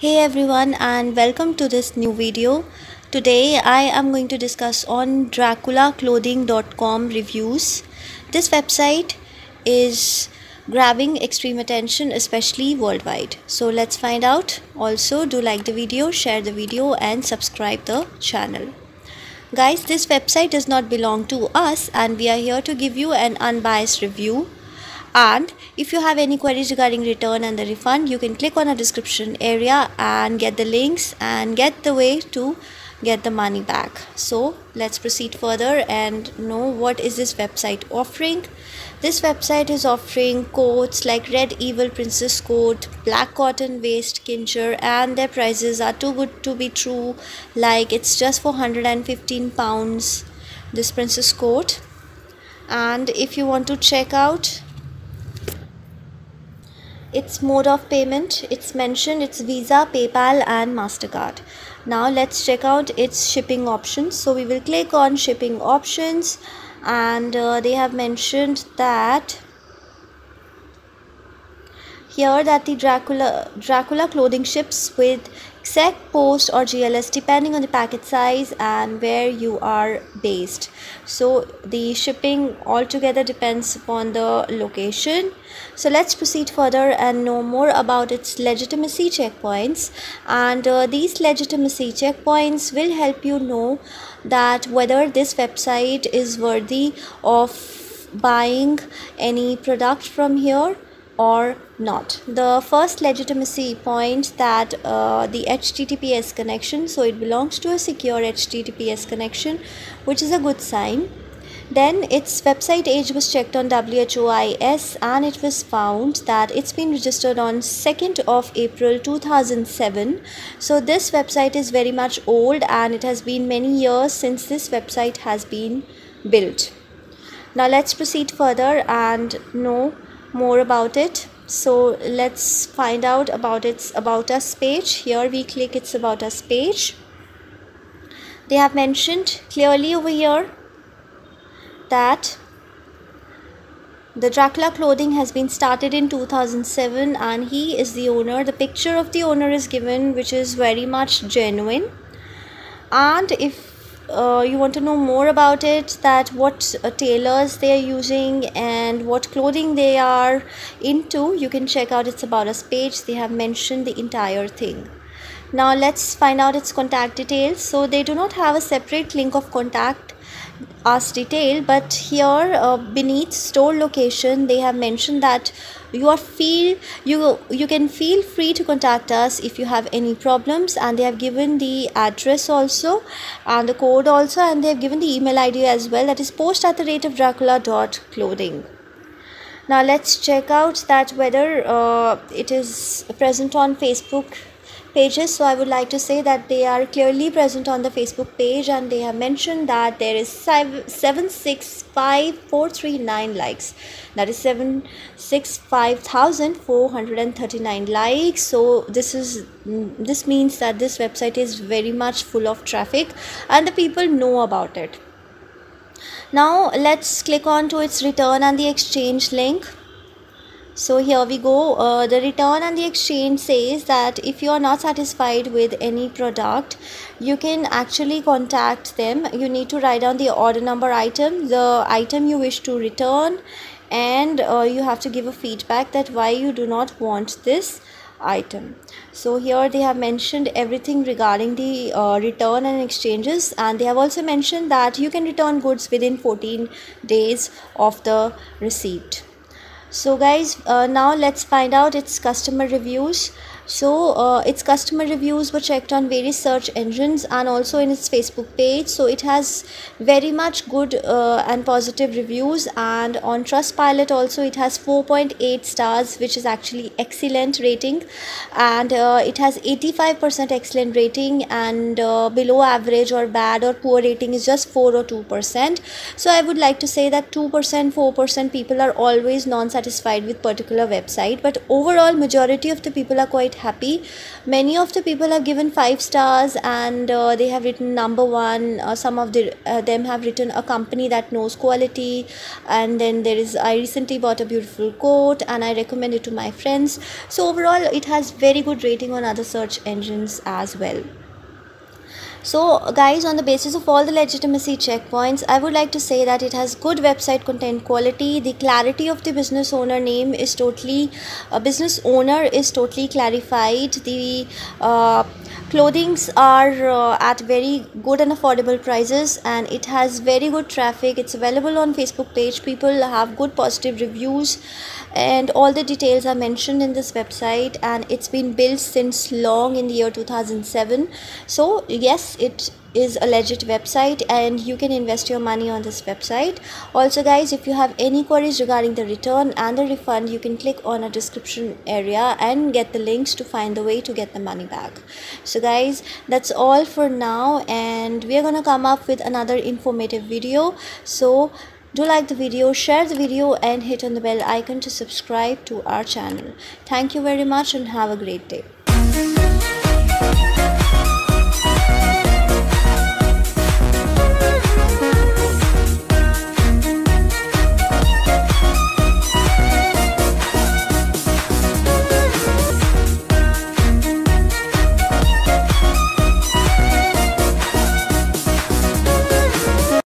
Hey everyone, and welcome to this new video. Today I am going to discuss on draculaclothing.com reviews. This website is grabbing extreme attention, especially worldwide. So let's find out. Also, do like the video, share the video and subscribe the channel. Guys, this website does not belong to us and we are here to give you an unbiased review. And if you have any queries regarding return and the refund, you can click on the description area and get the links and get the way to get the money back. So let's proceed further and know what is this website offering. This website is offering coats like Red Evil Princess coat, black cotton waist kincher, and their prices are too good to be true. Like it's just for £115, this princess coat. And if you want to check out its mode of payment, it's mentioned it's Visa, PayPal and MasterCard. Now let's check out its shipping options. So we will click on shipping options and they have mentioned that here that the Dracula clothing ships with exact post or GLS depending on the packet size and where you are based. So the shipping altogether depends upon the location. So let's proceed further and know more about its legitimacy checkpoints. And these legitimacy checkpoints will help you know that whether this website is worthy of buying any product from here or not. The first legitimacy point that the HTTPS connection, so it belongs to a secure HTTPS connection, which is a good sign. Then its website age was checked on WHOIS and it was found that it's been registered on 2nd of April 2007. So this website is very much old and it has been many years since this website has been built. Now let's proceed further and know more about it. So let's find out about its About Us page. Here we click its About Us page. They have mentioned clearly over here that the Dracula clothing has been started in 2007 and he is the owner. The picture of the owner is given, which is very much genuine. And if you want to know more about it, that what tailors they are using and what clothing they are into, you can check out its About Us page. They have mentioned the entire thing. Now let's find out its contact details. So they do not have a separate link of contact us detail, but here beneath store location they have mentioned that you can feel free to contact us if you have any problems, and they have given the address also and the code also, and they have given the email ID as well, that is post@dracula.clothing. Now let's check out that whether it is present on Facebook pages. So I would like to say that they are clearly present on the Facebook page and they have mentioned that there is 765,439 likes, that is 765,439 likes. So this means that this website is very much full of traffic and the people know about it. Now let's click on to its return and the exchange link. So here we go. The return and the exchange says that if you are not satisfied with any product, you can actually contact them. You need to write down the order number item, the item you wish to return, and you have to give a feedback that why you do not want this item. So here they have mentioned everything regarding the return and exchanges, and they have also mentioned that you can return goods within 14 days of the receipt. So guys, now let's find out its customer reviews. So its customer reviews were checked on various search engines and also in its Facebook page. So it has very much good and positive reviews, and on Trustpilot also it has 4.8 stars, which is actually excellent rating, and it has 85% excellent rating, and below average or bad or poor rating is just 4 or 2%. So I would like to say that 2%, 4% people are always non-satisfied with particular website, but overall majority of the people are quite quite happy. Many of the people have given 5 stars, and they have written number one. Some of them have written a company that knows quality, and then there is, I recently bought a beautiful coat and I recommend it to my friends. So overall it has very good rating on other search engines as well. So guys, on the basis of all the legitimacy checkpoints, I would like to say that it has good website content quality. The clarity of the business owner name is totally, business owner is totally clarified. The clothings are at very good and affordable prices, and it has very good traffic. It's available on Facebook page. People have good positive reviews, and all the details are mentioned in this website, and it's been built since long in the year 2007. So yes, it is a legit website and you can invest your money on this website. Also guys, if you have any queries regarding the return and the refund, you can click on a description area and get the links to find the way to get the money back. So guys, that's all for now, and we are gonna come up with another informative video. So do like the video, share the video, and hit on the bell icon to subscribe to our channel. Thank you very much and have a great day.